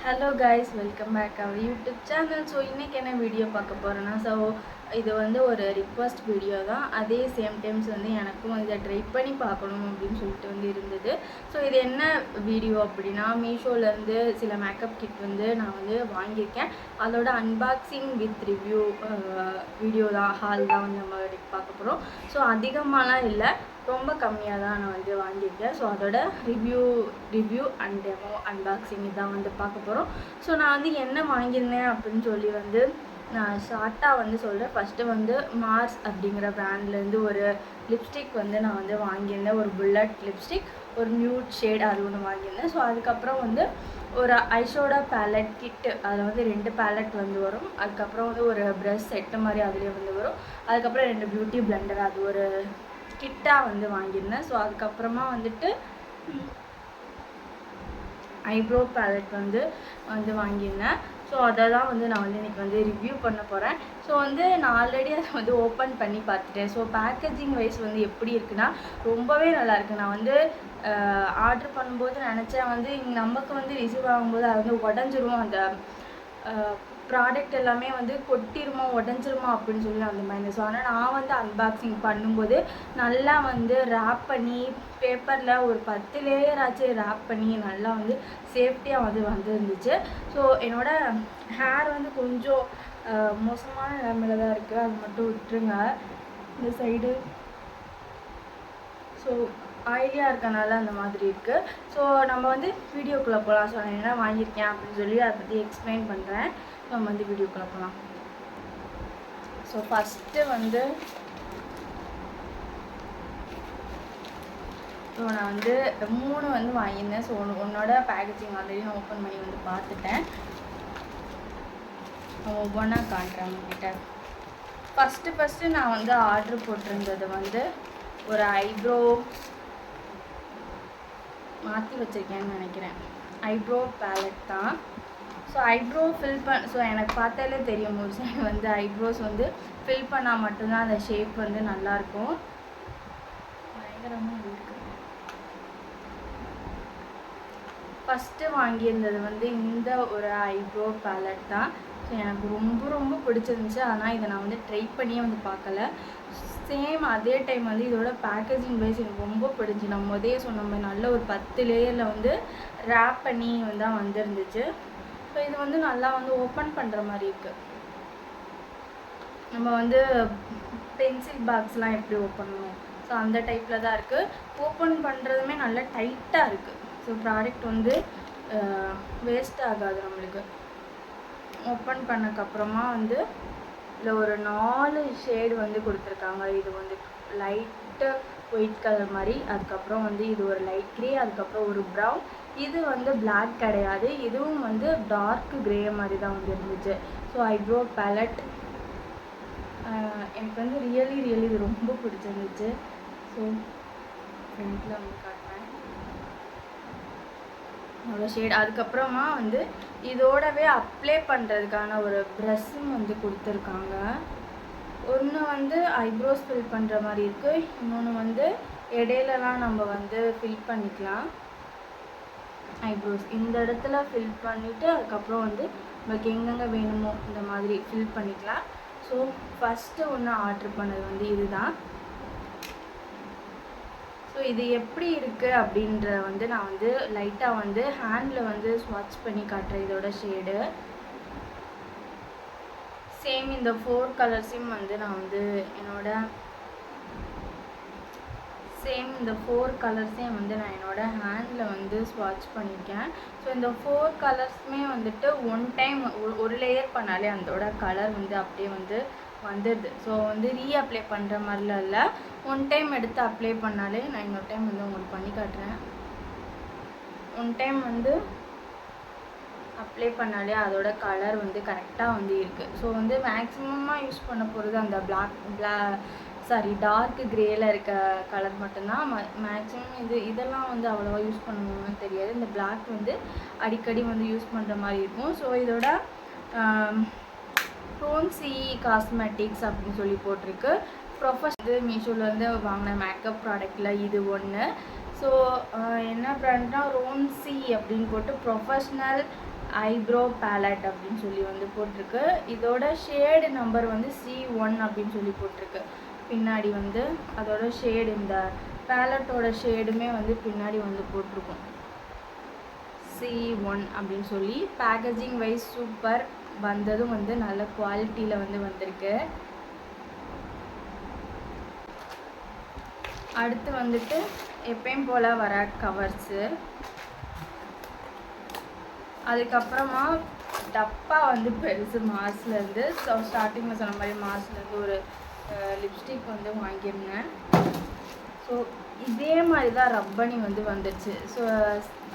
Hello guys, welcome back our YouTube channel. So இன்றைக்கி என்ன video பார்க்க போகிறேன்னா, இது வந்து ஒரு ரிக்வஸ்ட் வீடியோ தான். அதே சேம் டைம்ஸ் வந்து எனக்கும் இதை ட்ரை பண்ணி பார்க்கணும் அப்படின்னு சொல்லிட்டு வந்து இருந்தது. ஸோ இது என்ன வீடியோ அப்படின்னா, மீஷோலேருந்து சில மேக்கப் கிட் வந்து நான் வந்து வாங்கியிருக்கேன். அதோட அன்பாக்சிங் வித் ரிவ்யூ வீடியோ தான், ஹால் தான் வந்து நம்ம பார்க்க போகிறோம். ஸோ அதிகமாகலாம் இல்லை, ரொம்ப கம்மியாக தான் நான் வந்து வாங்கியிருக்கேன். ஸோ அதோட ரிவ்யூ அண்ட் டெமோ அன்பாக்சிங் இதான் வந்து பார்க்க போகிறோம். ஸோ நான் வந்து என்ன வாங்கியிருந்தேன் அப்படின்னு சொல்லி வந்து நான் ஷார்ட்டாக வந்து சொல்கிறேன். ஃபஸ்ட்டு வந்து மார்ஸ் அப்படிங்கிற பிராண்ட்லேருந்து ஒரு லிப்ஸ்டிக் வந்து நான் வந்து வாங்கியிருந்தேன். ஒரு புல்லட் லிப்ஸ்டிக், ஒரு நியூட் ஷேட், அது ஒன்று வாங்கியிருந்தேன். ஸோ அதுக்கப்புறம் வந்து ஒரு ஐஷேடோ பேலட் கிட்டு, அதில் வந்து 2 பேலட் வந்து வரும். அதுக்கப்புறம் வந்து ஒரு ப்ரஷ் செட்டு மாதிரி அதுலேயே வந்து வரும். அதுக்கப்புறம் 2 பியூட்டி பிளெண்டர், அது ஒரு கிட்டாக வந்து வாங்கியிருந்தேன். ஸோ அதுக்கப்புறமா வந்துட்டு ஐப்ரோ பேலட் வந்து வாங்கியிருந்தேன். ஸோ அதை தான் வந்து நான் வந்து இன்றைக்கி வந்து ரிவ்யூ பண்ண போகிறேன். ஸோ வந்து நான் ஆல்ரெடி அதை வந்து ஓப்பன் பண்ணி பார்த்துட்டேன். ஸோ பேக்கேஜிங் வைஸ் வந்து எப்படி இருக்குன்னா, ரொம்பவே நல்லாயிருக்கு. நான் வந்து ஆர்டர் பண்ணும்போது நினச்சேன் வந்து நமக்கு வந்து ரிசீவ் ஆகும்போது அது வந்து உடஞ்சிரும், அந்த ப்ராடக்ட் எல்லாமே வந்து கொட்டிருமா உடஞ்சிருமா அப்படின்னு சொல்லி அந்த மாதிரி. ஸோ ஆனால் நான் வந்து அன்பாக்சிங் பண்ணும்போது நல்லா வந்து ரேப் பண்ணி பேப்பரில் ஒரு 10 லேயர் ஆச்சு ரேப் பண்ணி நல்லா வந்து சேஃப்டியாக வந்து வந்துருந்துச்சு. ஸோ என்னோடய ஹேர் வந்து கொஞ்சம் மோசமான நிலைமையில தான் இருக்குது, அது மட்டும் விட்டுருங்க. இந்த சைடு ஸோ ஆயிலியாக இருக்கனால அந்த மாதிரி இருக்குது. ஸோ நம்ம வந்து வீடியோக்குள்ளே போகலாம். ஸோ நான் என்ன வாங்கியிருக்கேன் அப்படின்னு சொல்லி அதை பற்றி எக்ஸ்பிளைன் பண்ணுறேன். நம்ம வந்து வீடியோக்குள்ளே போகலாம். ஸோ ஃபஸ்ட்டு வந்து நான் வந்து 3 வந்து வாங்கியிருந்தேன். ஸோ ஒன்னோட பேக்கேஜிங் ஆல்ரெடி நான் ஓப்பன் பண்ணி வந்து பார்த்துட்டேன். ஒவ்வொன்றா காட்டுறேன் உங்ககிட்ட. ஃபஸ்ட்டு நான் வந்து ஆர்டர் போட்டிருந்தது வந்து ஒரு ஐப்ரோ மாற்றி வச்சுருக்கேன்னு நினைக்கிறேன். ஐப்ரோ பேலட் தான். ஸோ ஐப்ரோ ஸோ எனக்கு பார்த்தாலே தெரியும், ஒரு சைடு வந்து ஐப்ரோஸ் வந்து ஃபில் பண்ணால் மட்டும்தான் அந்த ஷேப் வந்து நல்லாயிருக்கும். பயங்கரமாக இருக்குது. ஃபஸ்ட்டு வாங்கியிருந்தது வந்து இந்த ஒரு ஐப்ரோ பேலட் தான். ஸோ எனக்கு ரொம்ப ரொம்ப பிடிச்சிருந்துச்சு. ஆனால் இதை நான் வந்து ட்ரை பண்ணியே வந்து பார்க்கல. சேம் அதே டைம் வந்து இதோட பேக்கேஜிங் வைஸ் எனக்கு ரொம்ப பிடிச்சி. நம்ம முதலே சொன்ன மாதிரி நல்ல ஒரு 10 லேயரில் வந்து ரேப் பண்ணி தான் வந்துருந்துச்சு. ஸோ இது வந்து நல்லா வந்து ஓப்பன் பண்ணுற மாதிரி இருக்குது. நம்ம வந்து பென்சில் பாக்ஸ்லாம் எப்படி ஓப்பன் பண்ணுவோம், ஸோ அந்த டைப்பில் தான் இருக்குது. ஓப்பன் பண்ணுறதுமே நல்லா டைட்டாக இருக்குது. ஸோ ப்ராடக்ட் வந்து வேஸ்ட் ஆகாது நம்மளுக்கு. ஓப்பன் பண்ணக்கப்புறமா வந்து இதில் ஒரு 4 ஷேடு வந்து கொடுத்துருக்காங்க. இது வந்து லைட்டு ஒயிட் கலர் மாதிரி, அதுக்கப்புறம் வந்து இது ஒரு லைட் க்ரே, அதுக்கப்புறம் ஒரு ப்ரௌன். இது வந்து பிளாக் கிடையாது, இதுவும் வந்து டார்க் க்ரே மாதிரி தான் வந்து இருந்துச்சு. ஸோ ஐப்ரோ பேலட் எனக்கு வந்து ரியலி இது ரொம்ப பிடிச்சிருந்துச்சு. ஸோ ஃப்ரண்ட்டில் வந்து காட்டுறேன் அவ்வளோ ஷேட். அதுக்கப்புறமா வந்து இதோடவே அப்ளை பண்ணுறதுக்கான ஒரு ப்ரஷ்ஷும் வந்து கொடுத்துருக்காங்க. ஒன்று வந்து ஐப்ரோஸ் ஃபில் பண்ணுற மாதிரி இருக்குது, இன்னொன்று வந்து இடையிலலாம் நம்ம வந்து ஃபில் பண்ணிக்கலாம். ஐப்ரோஸ் இந்த இடத்துல ஃபில் பண்ணிவிட்டு அதுக்கப்புறம் வந்து நமக்கு எங்கெங்கே வேணுமோ இந்த மாதிரி ஃபில் பண்ணிக்கலாம். ஸோ ஃபஸ்ட்டு ஒன்று ஆர்டர் பண்ணது வந்து இதுதான். ஸோ இது எப்படி இருக்குது அப்படின்ற வந்து நான் வந்து லைட்டாக வந்து ஹேண்டில் வந்து ஸ்வாட்ச் பண்ணி காட்டுறேன். இதோட ஷேடு சேம் இந்த 4 கலர்ஸையும் வந்து நான் வந்து என்னோட ஹேண்டில் வந்து ஸ்வாட்ச் பண்ணியிருக்கேன். ஸோ இந்த 4 கலர்ஸுமே வந்துட்டு ஒன் டைம் ஒரு லேயர் பண்ணாலே அதோட கலர் வந்து அப்படியே வந்து வந்துடுது. ஸோ வந்து ரீஅப்ளை பண்ணுற மாதிரிலாம் இல்லை, ஒன் டைம் எடுத்து அப்ளை பண்ணாலே. நான் இன்னொரு டைம் வந்து உங்களுக்கு பண்ணி காட்டுறேன். ஒன் டைம் வந்து அப்ளை பண்ணாலே அதோட கலர் வந்து கரெக்டாக வந்து இருக்குது. ஸோ வந்து மேக்ஸிமமாக யூஸ் பண்ண போகிறது அந்த டார்க் க்ரேயில் இருக்க கலர் மட்டும்தான். மேக்ஸிமம் இதெல்லாம் வந்து அவ்வளோவா யூஸ் பண்ணணும்னு தெரியாது. இந்த பிளாக் வந்து அடிக்கடி வந்து யூஸ் பண்ணுற மாதிரி இருக்கும். ஸோ இதோட ப்ரோன்சி காஸ்மெட்டிக்ஸ் அப்படின்னு சொல்லி போட்டிருக்கு. ப்ரொஃபஷனல் மீஷோலேருந்து வாங்கின மேக்கப் ப்ராடக்டில் இது ஒன்று. ஸோ என்ன ப்ராண்ட்னா ரோன்சி அப்படின்னு போட்டு ப்ரொஃபஷ்னல் ஐப்ரோ பேலட் அப்படின்னு சொல்லி வந்து போட்டிருக்கு. இதோட ஷேடு நம்பர் வந்து C1 அப்படின்னு சொல்லி போட்டிருக்கு. பின்னாடி வந்து அதோட ஷேடு, இந்த பேலட்டோட ஷேடுமே வந்து பின்னாடி வந்து போட்டிருக்கும் C1 அப்படின்னு சொல்லி. பேக்கேஜிங் வைஸ் சூப்பர், வந்ததும் வந்து நல்ல குவாலிட்டியில் வந்து வந்திருக்கு. அடுத்து வந்துட்டு எப்பயும் போல் வர கவர்ஸு. அதுக்கப்புறமா டப்பா வந்து பெருசு மார்ஸ்லேருந்து. ஸோ ஸ்டார்டிங்கில் சொன்ன மாதிரி மார்ஸ்லேருந்து ஒரு லிப்ஸ்டிக் வந்து வாங்கியிருந்தேன். ஸோ இதே மாதிரி தான் ரப்பனி வந்து வந்துடுச்சு. ஸோ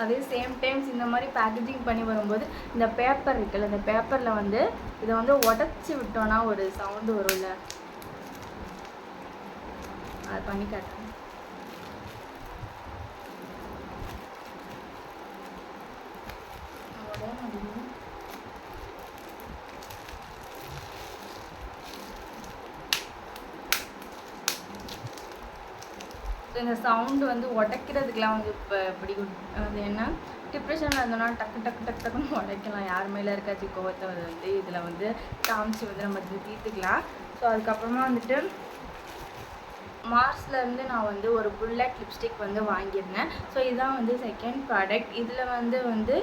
அதே சேம் டைம்ஸ் இந்த மாதிரி பேக்கேஜிங் பண்ணி வரும்போது இந்த பேப்பர் இருக்குல்ல, இந்த பேப்பரில் வந்து இதை வந்து உடச்சி விட்டோன்னா ஒரு சவுண்டு வரும்ல, அது பண்ணி காட்டுறேன். இந்த சவுண்டு வந்து உடைக்கிறதுக்கெலாம் வந்து இப்போ பிடிக்கும். அது என்ன, டிப்ரெஷனில் இருந்தோன்னா டக்கு டக்கு டக்கு டக்குன்னு உடைக்கலாம். யார் மேலே இருக்காச்சு கோவத்தை வந்து இதில் வந்து காமிச்சு வந்து நம்ம தீர்த்துக்கலாம். ஸோ அதுக்கப்புறமா வந்துட்டு மார்ஸ்லேருந்து நான் வந்து ஒரு புல்லட் லிப்ஸ்டிக் வந்து வாங்கியிருந்தேன். ஸோ இதுதான் வந்து செகண்ட் ப்ராடக்ட். இதில் வந்து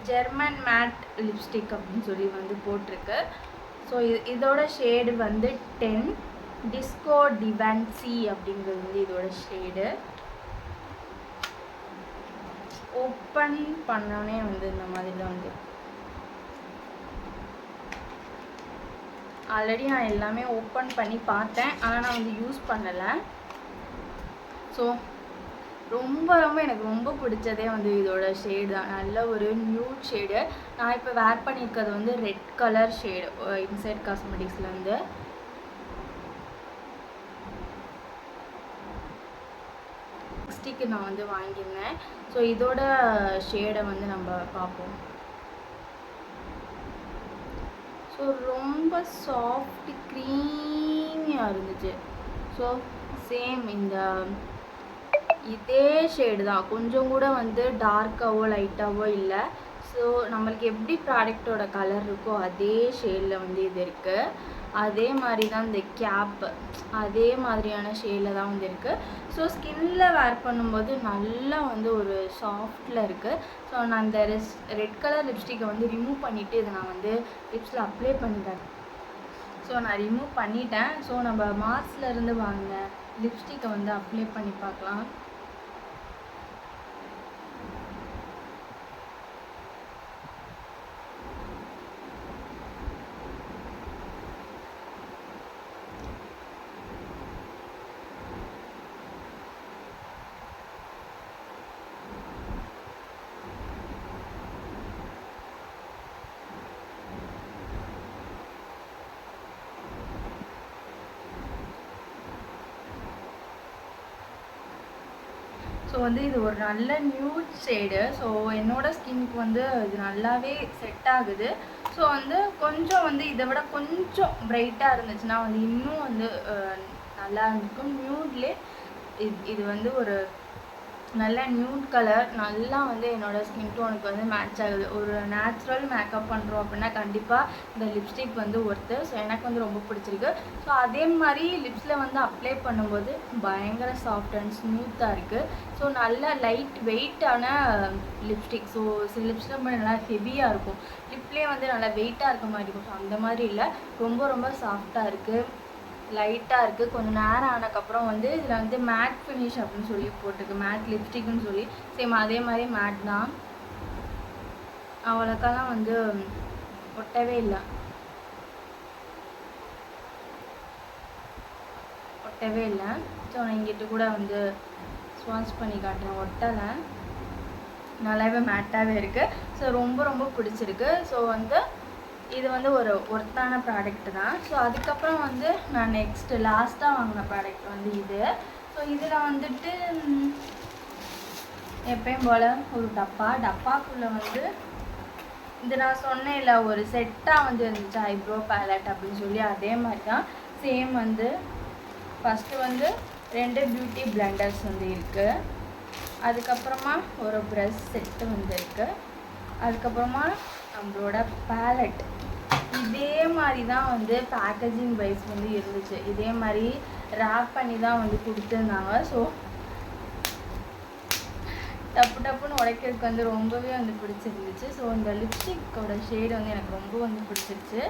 ஜெர்மன் மேட் லிப்ஸ்டிக் அப்படின்னு சொல்லி வந்து போட்டிருக்கு. ஸோ இதோட ஷேடு வந்து 10 டிஸ்கோ டிவன்சி அப்படிங்கிறது வந்து இதோட ஷேடு. ஓப்பன் பண்ணோன்னே வந்து இந்த மாதிரி தான் வந்து. ஆல்ரெடி நான் எல்லாமே ஓப்பன் பண்ணி பார்த்தேன், ஆனால் நான் வந்து யூஸ் பண்ணலை. ஸோ ரொம்ப எனக்கு ரொம்ப பிடிச்சதே வந்து இதோட ஷேடு தான். நல்ல ஒரு நியூட் ஷேடு. நான் இப்போ வேர் பண்ணியிருக்கிறது வந்து ரெட் கலர் ஷேடு இன்சைட் காஸ்மெட்டிக்ஸ்லேருந்து. லிப்ஸ்டிக்கு நான் வந்து வாங்கியிருந்தேன். ஸோ இதோட ஷேடை வந்து நம்ம பார்ப்போம். ஸோ ரொம்ப சாஃப்ட் க்ரீமியாக இருந்துச்சு. ஸோ சேம் இந்த இதே ஷேடு தான், கொஞ்சம் கூட வந்து டார்க்காவோ லைட்டாவோ இல்லை. ஸோ நம்மளுக்கு எப்படி ப்ராடக்டோட கலர் இருக்கோ அதே ஷேடில் வந்து இது இருக்குது. அதே மாதிரி தான் இந்த கேப்பு, அதே மாதிரியான ஷேடில் தான் வந்து இருக்குது. ஸோ ஸ்கின்னில் வேர் பண்ணும்போது நல்லா வந்து ஒரு சாஃப்டில் இருக்குது. ஸோ நான் இந்த ரெட் கலர் லிப்ஸ்டிக்கை வந்து ரிமூவ் பண்ணிவிட்டு இதை நான் வந்து லிப்ஸில் அப்ளை பண்ணிட்டேன். ஸோ நான் ரிமூவ் பண்ணிட்டேன். ஸோ நம்ம மார்ஸ்லேருந்து வாங்கின லிப்ஸ்டிக்கை வந்து அப்ளை பண்ணி பார்க்கலாம். ஸோ வந்து இது ஒரு நல்ல நியூட் ஷேடு. ஸோ என்னோடய ஸ்கின்னுக்கு வந்து இது நல்லாவே செட் ஆகுது. ஸோ வந்து கொஞ்சம் வந்து இதை விட கொஞ்சம் பிரைட்டாக இருந்துச்சுன்னா வந்து இன்னும் வந்து நல்லா இருந்திருக்கும். நியூட்லேயே இது வந்து ஒரு நல்ல நியூட் கலர், நல்லா வந்து என்னோடய ஸ்கின் டோனுக்கு வந்து மேட்ச் ஆகுது. ஒரு நேச்சுரல் மேக்கப் பண்ணுறோம் அப்படின்னா கண்டிப்பாக இந்த லிப்ஸ்டிக் வந்து ஒர்த்து. ஸோ எனக்கு வந்து ரொம்ப பிடிச்சிருக்கு. ஸோ அதே மாதிரி லிப்ஸில் வந்து அப்ளை பண்ணும்போது பயங்கர சாஃப்ட் அண்ட் ஸ்மூத்தாக இருக்குது. ஸோ நல்ல லைட் வெயிட்டான லிப்ஸ்டிக். ஸோ சில லிப்ஸ்டிக் நல்லா ஹெவியாக இருக்கும், லிப்லேயே வந்து நல்லா வெயிட்டாக இருக்க மாதிரி இருக்கும். ஸோ அந்த மாதிரி இல்லை, ரொம்ப சாஃப்டாக இருக்குது, லைட்டாக இருக்குது. கொஞ்சம் நேரம் ஆனதுக்கப்புறம் வந்து இதில் வந்து மேட் ஃபினிஷ் அப்படின்னு சொல்லி போட்டிருக்கு, மேட் லிப்ஸ்டிக்னு சொல்லி. சேம் அதே மாதிரி மேட் தான், அவ்வளோக்கெல்லாம் வந்து ஒட்டவே இல்லை. ஸோ நான் இங்கிட்ட கூட வந்து ஸ்வாட்ச் பண்ணி காட்டுறேன், ஒட்டலை, நல்லாவே மேட்டாகவே இருக்குது. ஸோ ரொம்ப பிடிச்சிருக்கு. ஸோ வந்து இது வந்து ஒரு ஒர்த்தான ப்ராடக்ட் தான். ஸோ அதுக்கப்புறம் வந்து நான் லாஸ்ட்டாக வாங்கின ப்ராடக்ட் வந்து இது. ஸோ இதில் வந்துட்டு எப்பயும் போல் ஒரு டப்பாக்குள்ளே வந்து இது நான் சொன்னேன்ல ஒரு செட்டாக வந்து இருந்துச்சு ஐப்ரோ பேலட் அப்படின்னு சொல்லி, அதே மாதிரி தான் சேம் வந்து ஃபஸ்ட்டு வந்து 2 பியூட்டி பிளெண்டர்ஸ் வந்து இருக்குது. அதுக்கப்புறமா ஒரு ப்ரஷ் செட்டு வந்து இருக்குது. அதுக்கப்புறமா நம்மளோட பேலட் இதே மாதிரி தான் வந்து பேக்கேஜிங் வைஸ் வந்து இருந்துச்சு. இதே மாதிரி ரேப் பண்ணி தான் வந்து கொடுத்துருந்தாங்க. ஸோ டப்பு டப்புன்னு உடைக்கிறதுக்கு வந்து ரொம்பவே வந்து பிடிச்சிருந்துச்சு. ஸோ இந்த லிப்ஸ்டிக்கோட ஷேடு வந்து எனக்கு ரொம்ப வந்து பிடிச்சிருச்சு.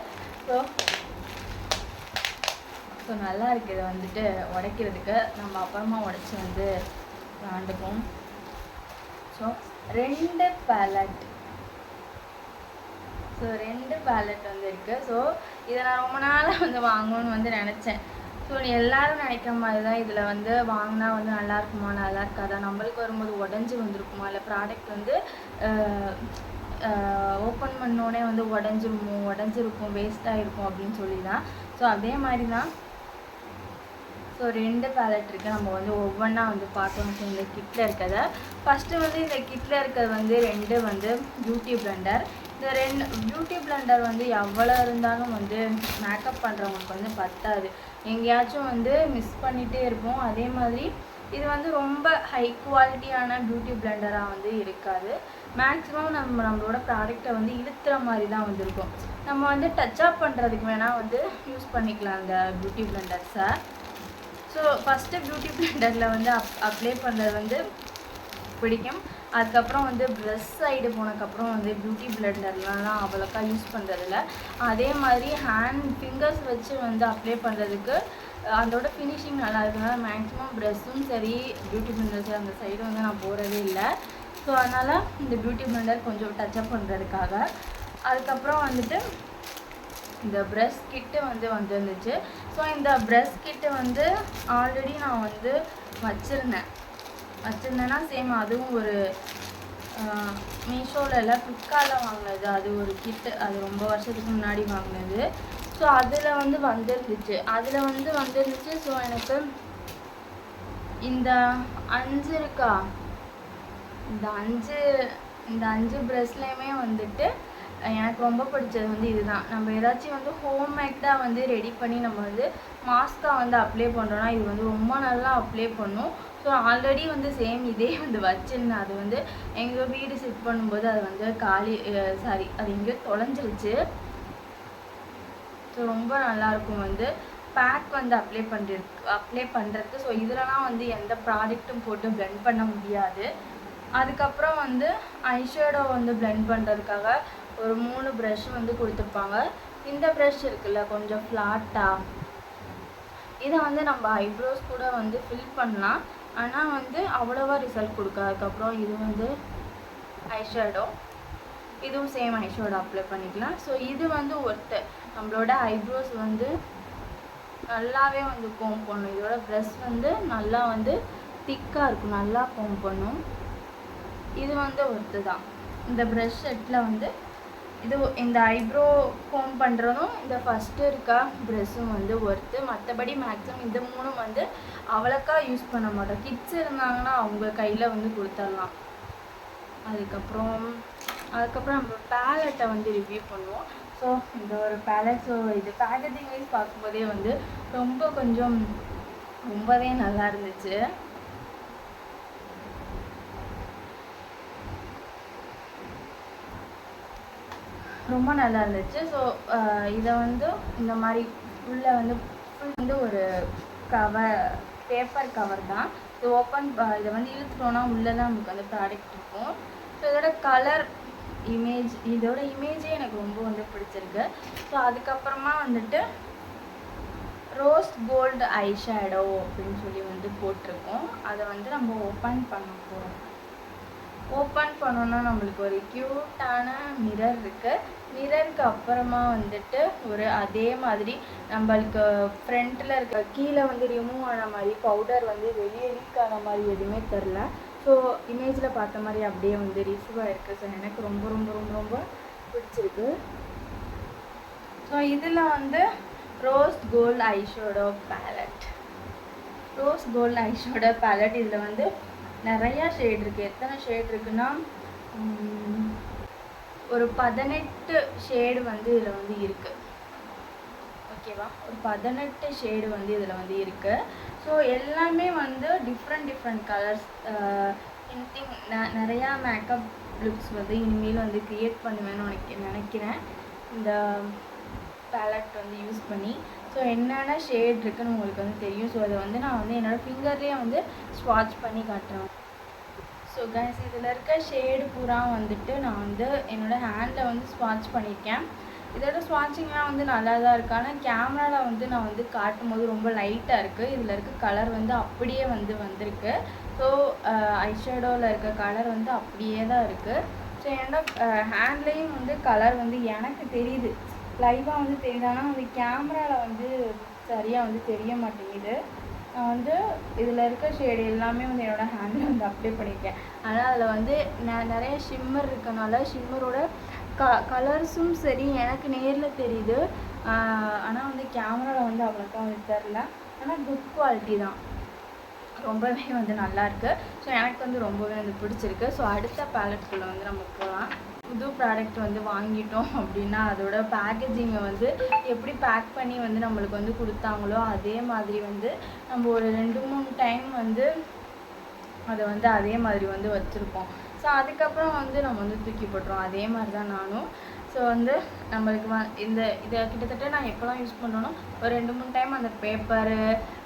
ஸோ நல்லா இருக்குது. இதை வந்துட்டு உடைக்கிறதுக்கு நம்ம அப்புறமா உடைச்சி வந்து விளாண்டுப்போம். ஸோ 2 பேலட் வந்து இருக்குது. ஸோ இதை நான் ரொம்ப நாளாக வந்து வாங்கணும்னு வந்து நினச்சேன். ஸோ எல்லோரும் நினைக்கிற மாதிரி தான் இதில் வந்து வாங்கினா வந்து நல்லா இருக்குமா நல்லா இருக்காதா, நம்மளுக்கு வரும்போது உடஞ்சி வந்துருக்குமா, இல்லை ப்ராடக்ட் வந்து ஓப்பன் பண்ணோடனே வந்து உடஞ்சிருக்கும் வேஸ்ட்டாக இருக்கும் அப்படின்னு சொல்லி தான். ஸோ அதே மாதிரி தான். ஸோ 2 பேலட் இருக்குது. நம்ம வந்து ஒவ்வொன்றா வந்து பார்த்தோம். ஸோ இந்த கிட்டில் இருக்கிறத ஃபஸ்ட்டு வந்து இந்த கிட்டில் இருக்கிறது வந்து 2 வந்து பியூட்டி பிளெண்டர். இந்த 2 பியூட்டி பிளெண்டர் வந்து எவ்வளோ இருந்தாலும் வந்து மேக்கப் பண்ணுறவங்களுக்கு வந்து பத்தாது. எங்கேயாச்சும் வந்து மிஸ் பண்ணிகிட்டே இருப்போம். அதே மாதிரி இது வந்து ரொம்ப ஹை குவாலிட்டியான பியூட்டி பிளெண்டராக வந்து இருக்காது. மேக்ஸிமம் நம்மளோட ப்ராடக்டை வந்து இழுத்துற மாதிரி தான் வந்து இருக்கும். நம்ம வந்து டச் அப் பண்ணுறதுக்கு வேணால் வந்து யூஸ் பண்ணிக்கலாம் அந்த பியூட்டி பிளெண்டர்ஸை. ஸோ ஃபஸ்ட்டு பியூட்டி பிளெண்டரில் வந்து அப்ளை பண்ணுறது வந்து பிடிக்கும். அதுக்கப்புறம் வந்து ப்ரெஷ் சைடு போனதுக்கப்புறம் வந்து பியூட்டி பிளெண்டர்லாம் அவ்வளோக்கா யூஸ் பண்ணுறதில்ல. அதே மாதிரி ஃபிங்கர்ஸ் வச்சு வந்து அப்ளை பண்ணுறதுக்கு அதோட ஃபினிஷிங் நல்லா இருக்குனால மேக்ஸிமம் ப்ரெஷ்ஷும் சரி பியூட்டி பிளெண்டர் சரி அந்த சைடு வந்து நான் போகிறதே இல்லை. ஸோ அதனால் இந்த பியூட்டி பிளெண்டர் கொஞ்சம் டச்சப் பண்ணுறதுக்காக. அதுக்கப்புறம் வந்துட்டு இந்த ப்ரஷ் கிட்டு வந்து வந்துருந்துச்சு. ஸோ இந்த ப்ரஷ் கிட்டு வந்து ஆல்ரெடி நான் வந்து வச்சுருந்தேன்னா சேம் அதுவும் ஒரு மீஷோவில் இல்லை ஃப்ளிப்கார்ட்டில் வாங்கினது. அது ஒரு கிட்டு, அது ரொம்ப வருஷத்துக்கு முன்னாடி வாங்கினது. ஸோ அதில் வந்து வந்துருந்துச்சு. ஸோ எனக்கு இந்த 5 இருக்கா, இந்த 5 ப்ரஷ்லேயுமே வந்துட்டு எனக்கு ரொம்ப பிடிச்சது வந்து இதுதான். நம்ம ஏதாச்சும் வந்து ஹோம்மேடாக வந்து ரெடி பண்ணி நம்ம வந்து மாஸ்காக வந்து அப்ளை பண்ணுறோன்னா இது வந்து ரொம்ப நல்லா அப்ளை பண்ணும். ஸோ ஆல்ரெடி வந்து சேம் இதே வந்து வச்சுருந்தேன். அது வந்து எங்கள் வீடு ஷிஃப்ட் பண்ணும்போது அது வந்து அது எங்கேயோ தொலைஞ்சிருச்சு. ஸோ ரொம்ப நல்லாயிருக்கும் வந்து பேக் வந்து அப்ளை பண்ணுறதுக்கு. ஸோ இதிலலாம் வந்து எந்த ப்ராடக்ட்டும் போட்டு பிளெண்ட் பண்ண முடியாது. அதுக்கப்புறம் வந்து ஐஷேடோ வந்து பிளெண்ட் பண்ணுறதுக்காக ஒரு 3 ப்ரஷ் வந்து கொடுத்துருப்பாங்க. இந்த ப்ரஷ் இருக்குல்ல கொஞ்சம் ஃப்ளாட்டாக, இதை வந்து நம்ம ஐப்ரோஸ் கூட வந்து ஃபில் பண்ணலாம். ஆனால் வந்து அவ்வளோவா ரிசல்ட் கொடுக்காது. அதுக்கப்புறம் இது வந்து ஐஷேடோ, இதுவும் சேம் ஐஷேடோ அப்ளை பண்ணிக்கலாம். ஸோ இது வந்து நம்மளோட ஐப்ரோஸ் வந்து நல்லாவே வந்து கோம் பண்ணும். இதோட ப்ரஷ் வந்து நல்லா வந்து திக்காக இருக்கும், நல்லா கோம் பண்ணும். இது வந்து தான். இந்த ப்ரஷ் செட்டில் வந்து இந்த ஐப்ரோ கோம் பண்ணுறதும் இந்த ஃபஸ்ட்டு இருக்க ப்ரெஷ்ஷும் வந்து மற்றபடி மேக்ஸிமம் இந்த 3 வந்து அவ்வளோக்கா யூஸ் பண்ண மாட்டோம். கிட்ஸ் இருந்தாங்கன்னா அவங்க கையில் வந்து கொடுத்துடலாம். அதுக்கப்புறம் நம்ம பேலட்டை வந்து ரிவ்யூ பண்ணுவோம். ஸோ இந்த ஒரு பேலட், ஸோ இது பேக்கேஜிங் வைஸ் பார்க்கும்போதே வந்து ரொம்பவே நல்லா இருந்துச்சு. ரொம்ப நல்லா இருந்துச்சு. ஸோ இதை வந்து இந்த மாதிரி உள்ளே வந்து ஒரு பேப்பர் கவர் தான். இது இதை வந்து இழுத்துட்டோன்னா உள்ளே தான் நமக்கு வந்து ப்ராடக்ட் இருக்கும். ஸோ இதோட இமேஜே எனக்கு ரொம்ப வந்து பிடிச்சிருக்கு. ஸோ அதுக்கப்புறமா வந்துட்டு ரோஸ் கோல்டு ஐஷேடோ அப்படின்னு சொல்லி வந்து போட்டிருக்கோம். அதை வந்து நம்ம ஓப்பன் பண்ண போகிறோம். ஓப்பன் பண்ணோன்னா நம்மளுக்கு ஒரு க்யூட்டான மிரர் இருக்குது. மிரருக்கு அப்புறமா வந்துட்டு அதே மாதிரி நம்மளுக்கு ஃப்ரண்ட்டில் இருக்க கீழே வந்து ரிமூவ் ஆன மாதிரி பவுடர் வந்து வெளியே லீக் ஆன மாதிரி எதுவுமே தெரில. ஸோ இமேஜில் பார்த்த மாதிரி அப்படியே வந்து ரிசீவ் ஆகிருக்கு. ஸோ எனக்கு ரொம்ப ரொம்ப ரொம்ப ரொம்ப பிடிச்சிருக்கு. ஸோ இதில் வந்து ரோஸ் கோல்டு ஐஷேடோ பேலட் இதில் வந்து நிறையா ஷேட் இருக்குது. எத்தனை ஷேட் இருக்குன்னா ஒரு 18 ஷேடு வந்து இதில் வந்து இருக்குது. ஓகேவா. ஒரு 18 ஷேடு வந்து இதில் வந்து இருக்குது. ஸோ எல்லாமே வந்து டிஃப்ரெண்ட் கலர்ஸ். திங்க் நிறையா மேக்கப் லுக்ஸ் வந்து இனிமேல் வந்து க்ரியேட் பண்ணுவேன்னு நினைக்கிறேன் இந்த பேலட் வந்து யூஸ் பண்ணி. ஸோ என்னென்ன ஷேட் இருக்குதுன்னு உங்களுக்கு வந்து தெரியும். ஸோ அதை வந்து நான் வந்து என்னோடய ஃபிங்கர்லேயே வந்து ஸ்வாட்ச் பண்ணி காட்டுறேன். ஸோ கைஸ், இதில் இருக்க ஷேடு பூரா வந்துட்டு நான் வந்து என்னோடய ஹேண்டில் வந்து ஸ்வாட்ச் பண்ணியிருக்கேன். இதோட ஸ்வாட்சிங்லாம் வந்து நல்லா தான் இருக்குது. ஆனால் கேமராவில் வந்து நான் வந்து காட்டும் போது ரொம்ப லைட்டாக இருக்குது. இதில் இருக்க கலர் வந்து அப்படியே வந்து வந்திருக்கு. ஸோ ஐஷேடோவில் இருக்க கலர் வந்து அப்படியே தான் இருக்குது. ஸோ என்னோட ஹேண்ட்லேயும் வந்து கலர் வந்து எனக்கு தெரியுது, லைவாக வந்து தெரியுது. ஆனால் வந்து கேமராவில் வந்து சரியாக வந்து தெரிய மாட்டேங்குது. நான் வந்து இதில் இருக்க ஷேடு எல்லாமே வந்து என்னோடய ஹேண்டில் வந்து அப்ளை பண்ணியிருக்கேன். ஆனால் அதில் வந்து நிறைய ஷிம்மர் இருக்கனால ஷிம்மரோட கலர்ஸும் சரி எனக்கு நேரில் தெரியுது. ஆனால் வந்து கேமராவில் வந்து அவ்வளோக்கா வந்து தெரில. ஆனால் குட் குவாலிட்டி தான், ரொம்பவே வந்து நல்லாயிருக்கு. ஸோ எனக்கு வந்து ரொம்பவே வந்து பிடிச்சிருக்கு. ஸோ அடுத்த பேலட்குள்ளே வந்து நம்ம போகலாம். புது ப்ராடக்ட் வந்து வாங்கிட்டோம் அப்படின்னா அதோட பேக்கேஜிங்கை வந்து எப்படி பேக் பண்ணி வந்து நம்மளுக்கு வந்து கொடுத்தாங்களோ அதே மாதிரி வந்து நம்ம ஒரு 2-3 டைம் வந்து அதை வந்து அதே மாதிரி வந்து வச்சுருப்போம். ஸோ அதுக்கப்புறம் வந்து நம்ம வந்து தூக்கி போட்டுருவோம். அதே மாதிரி தான் நானும். ஸோ வந்து நம்மளுக்கு இதை கிட்டத்தட்ட நான் எப்போலாம் யூஸ் பண்ணணும், ஒரு 2-3 டைம் அந்த பேப்பரு,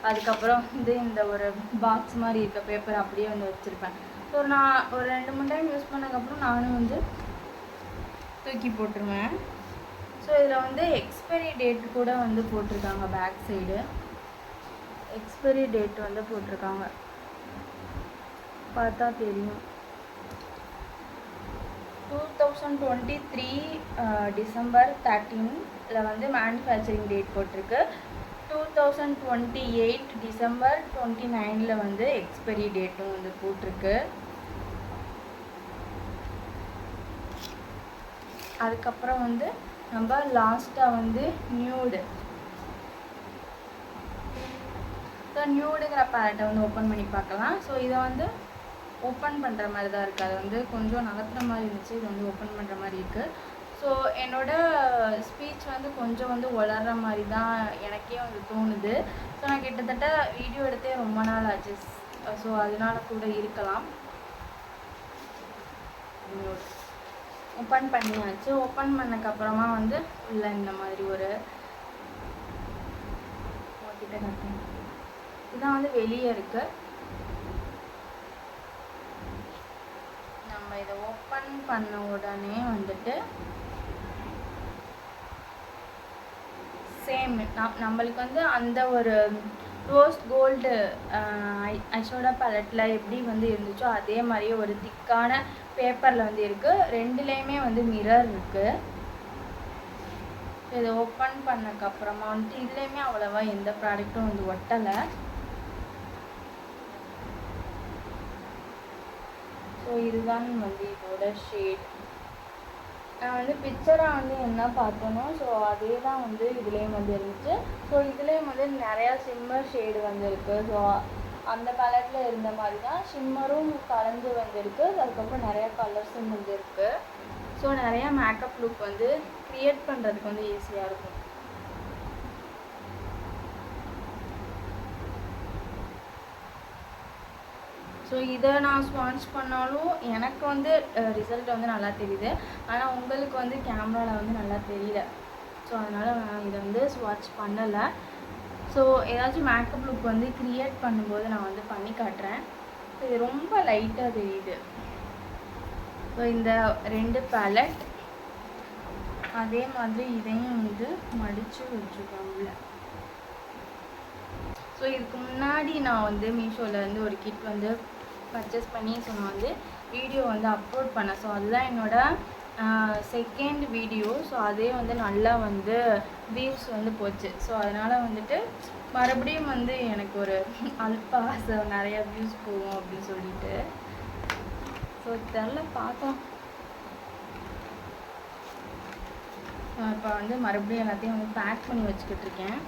அதுக்கப்புறம் வந்து இந்த ஒரு பாக்ஸ் மாதிரி இருக்க பேப்பர் அப்படியே வந்து வச்சுருப்பேன். ஸோ நான் ஒரு 2-3 டைம் யூஸ் பண்ணதுக்கப்புறம் நானும் வந்து தூக்கி போட்டுருவேன். ஸோ இதில் வந்து எக்ஸ்பைரி டேட் கூட வந்து போட்டிருக்காங்க. பேக் சைடு எக்ஸ்பைரி டேட் வந்து போட்டிருக்காங்க, பார்த்தா தெரியும். 2023 December 13 வந்து மேனுஃபேக்சரிங் டேட் போட்டிருக்கு. 2028 December 29 வந்து எக்ஸ்பைரி டேட்டும் வந்து போட்டிருக்கு. அதுக்கப்புறம் வந்து நம்ம லாஸ்ட்டாக வந்து நியூடு. ஸோ நியூடுங்கிற பேலட்டை வந்து ஓப்பன் பண்ணி பார்க்கலாம். ஸோ இதை வந்து ஓப்பன் பண்ணுற மாதிரி தான் இருக்குது. அது வந்து கொஞ்சம் நகர்த்துற மாதிரி இருந்துச்சு, இது வந்து ஓப்பன் பண்ணுற மாதிரி இருக்குது. ஸோ என்னோடய ஸ்பீச் வந்து கொஞ்சம் வந்து வளர்கிற மாதிரி தான் எனக்கே வந்து தோணுது. ஸோ நான் கிட்டத்தட்ட வீடியோ எடுத்தே ரொம்ப நாள் ஆச்சு. ஸோ அதனால கூட இருக்கலாம். ஓப்பன் பண்ணியாச்சு. ஓப்பன் பண்ணக்கப்புறமா வந்து உள்ள இந்த மாதிரி ஒரு கிட்ட கட்டேன். இதுதான் வந்து வெளியே இருக்குது. நம்ம இதை ஓப்பன் பண்ண உடனே வந்துட்டு சேம் நம்மளுக்கு வந்து அந்த ஒரு ரோஸ் கோல்டு ஐஷேடோ பேலட்டில் எப்படி வந்து இருந்துச்சோ அதே மாதிரியே ஒரு திக்கான பேப்பரில் வந்து இருக்குது. ரெண்டுலேயுமே வந்து மிரர் இருக்குது. இதை ஓப்பன் பண்ணக்கப்புறமா வந்துட்டு இதுலேயுமே அவ்வளோவா எந்த ப்ராடக்ட்டும் வந்து ஒட்டலை. ஸோ இதுதான் வந்து இதோட ஷேட். நான் வந்து பிக்சராக வந்து என்ன பார்த்தோனோ ஸோ அதே தான் வந்து இதுலேயும் வந்து இருந்துச்சு. ஸோ இதுலேயும் வந்து நிறையா ஷிம்மர் ஷேடு வந்து இருக்குது. ஸோ அந்த பேலட்டில் இருந்த மாதிரி தான் ஷிம்மரும் கலந்து வந்துருக்கு. அதுக்கப்புறம் நிறையா கலர்ஸும் வந்து இருக்குது. ஸோ நிறையா மேக்கப் லுக் வந்து க்ரியேட் பண்ணுறதுக்கு வந்து ஈஸியாக இருக்கும். ஸோ இதை நான் ஸ்வாட்ச் பண்ணாலும் எனக்கு வந்து ரிசல்ட் வந்து நல்லா தெரியுது. ஆனால் உங்களுக்கு வந்து கேமராவில் வந்து நல்லா தெரியல. ஸோ அதனால் நான் இதை வந்து ஸ்வாட்ச் பண்ணலை. ஸோ ஏதாச்சும் மேக்கப் லுக் வந்து க்ரியேட் பண்ணும்போது நான் வந்து பண்ணி காட்டுறேன். ஸோ இது ரொம்ப லைட்டாக தெரியுது. ஸோ இந்த 2 பேலட் அதே மாதிரி இதையும் வந்து மடித்து வச்சுக்கோங்க. ஸோ இதுக்கு முன்னாடி நான் வந்து மீஷோலேருந்து ஒரு கிட் வந்து பர்ச்சேஸ் பண்ணி ஸோ நான் வந்து வீடியோ வந்து அப்லோட் பண்ணேன். ஸோ அதுதான் என்னோடய செகண்ட் வீடியோ. ஸோ அதே வந்து நல்லா வந்து வியூஸ் வந்து போச்சு. ஸோ அதனால் வந்துட்டு மறுபடியும் வந்து எனக்கு ஒரு அல்ப ஆசை, நிறையா வியூஸ் போகும் அப்படின்னு சொல்லிட்டு. ஸோ தெரில, பார்த்தோம். இப்போ வந்து மறுபடியும் எல்லாத்தையும் வந்து பேக் பண்ணி வச்சுக்கிட்டு இருக்கேன்.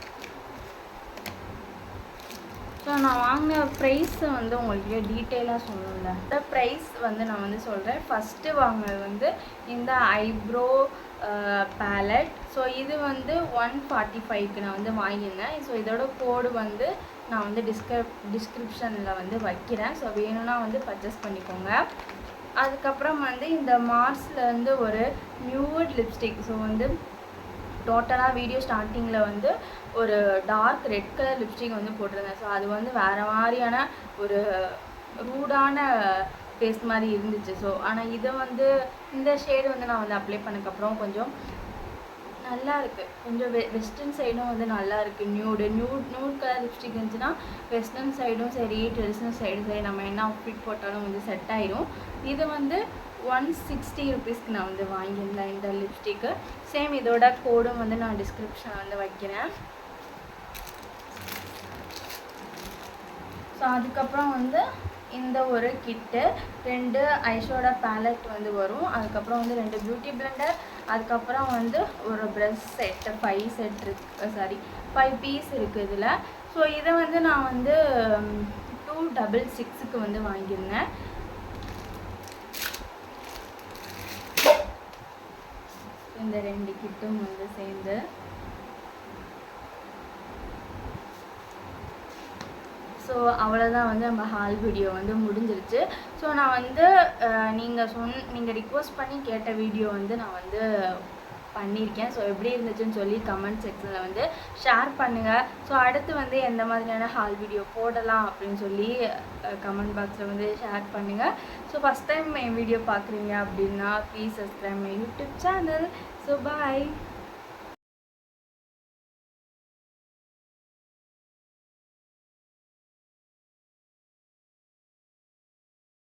ஸோ நான் வாங்கின ப்ரைஸை வந்து உங்களுக்கு டீட்டெயிலாக சொல்லணும்ல. இந்த ப்ரைஸ் வந்து நான் வந்து சொல்கிறேன். ஃபஸ்ட்டு வாங்கினது வந்து இந்த ஐப்ரோ பேலட். ஸோ இது வந்து 145க்கு நான் வந்து வாங்கியிருந்தேன். ஸோ இதோட கோடு வந்து நான் வந்து டிஸ்கிரிப்ஷனில் வந்து வைக்கிறேன். ஸோ வேணும்னா வந்து பர்ச்சேஸ் பண்ணிக்கோங்க. அதுக்கப்புறம் வந்து இந்த மார்ஸ்லேருந்து ஒரு நியூட் லிப்ஸ்டிக். ஸோ வந்து டோட்டலாக வீடியோ ஸ்டார்டிங்கில் வந்து ஒரு டார்க் ரெட் கலர் லிப்ஸ்டிக் வந்து போட்டிருந்தேன். ஸோ அது வந்து வேறு மாதிரியான ஒரு ரூடான பேஸ்ட் மாதிரி இருந்துச்சு. ஸோ ஆனால் இதை வந்து இந்த ஷேடு வந்து நான் வந்து அப்ளை பண்ணக்கப்புறம் கொஞ்சம் நல்லா இருக்குது. கொஞ்சம் வெஸ்டர்ன் சைடும் வந்து நல்லா இருக்குது. நியூட் கலர் லிப்ஸ்டிக் இருந்துச்சுன்னா வெஸ்டர்ன் சைடும் சரி ட்ரெடிஷ்னல் சைடும் சரி நம்ம என்ன அவுட்ஃபிட் போட்டாலும் வந்து செட் ஆயிடும். இது வந்து 160 ருபீஸ்க்கு நான் வந்து வாங்கியிருந்தேன் இந்த லிப்ஸ்டிக்கு. சேம் இதோட கோடும் வந்து நான் டிஸ்கிரிப்ஷனில் வந்து வைக்கிறேன். ஸோ அதுக்கப்புறம் வந்து இந்த ஒரு கிட்டு 2 ஐஷோட பேலட் வந்து வரும். அதுக்கப்புறம் வந்து 2 பியூட்டி பிளெண்டர். அதுக்கப்புறம் வந்து ஒரு ப்ரஷ் செட்டு 5 பீஸ் இருக்குது இதில். ஸோ இதை வந்து நான் வந்து 266க்கு வந்து வாங்கியிருந்தேன். இந்த 2 கிட்டும் வந்து சேர்ந்து ஸோ அவ்வளோதான் வந்து நம்ம ஹால் வீடியோ வந்து முடிஞ்சிருச்சு. ஸோ நான் வந்து நீங்கள் ரிக்வெஸ்ட் பண்ணி கேட்ட வீடியோ வந்து நான் வந்து பண்ணியிருக்கேன். ஸோ எப்படி இருந்துச்சுன்னு சொல்லி கமெண்ட் செக்ஷனில் வந்து ஷேர் பண்ணுங்கள். ஸோ அடுத்து வந்து எந்த மாதிரியான ஹால் வீடியோ போடலாம் அப்படின்னு சொல்லி கமெண்ட் பாக்ஸில் வந்து ஷேர் பண்ணுங்கள். ஸோ ஃபஸ்ட் டைம் என் வீடியோ பார்க்குறீங்க அப்படின்னா please subscribe my YouTube channel. So bye.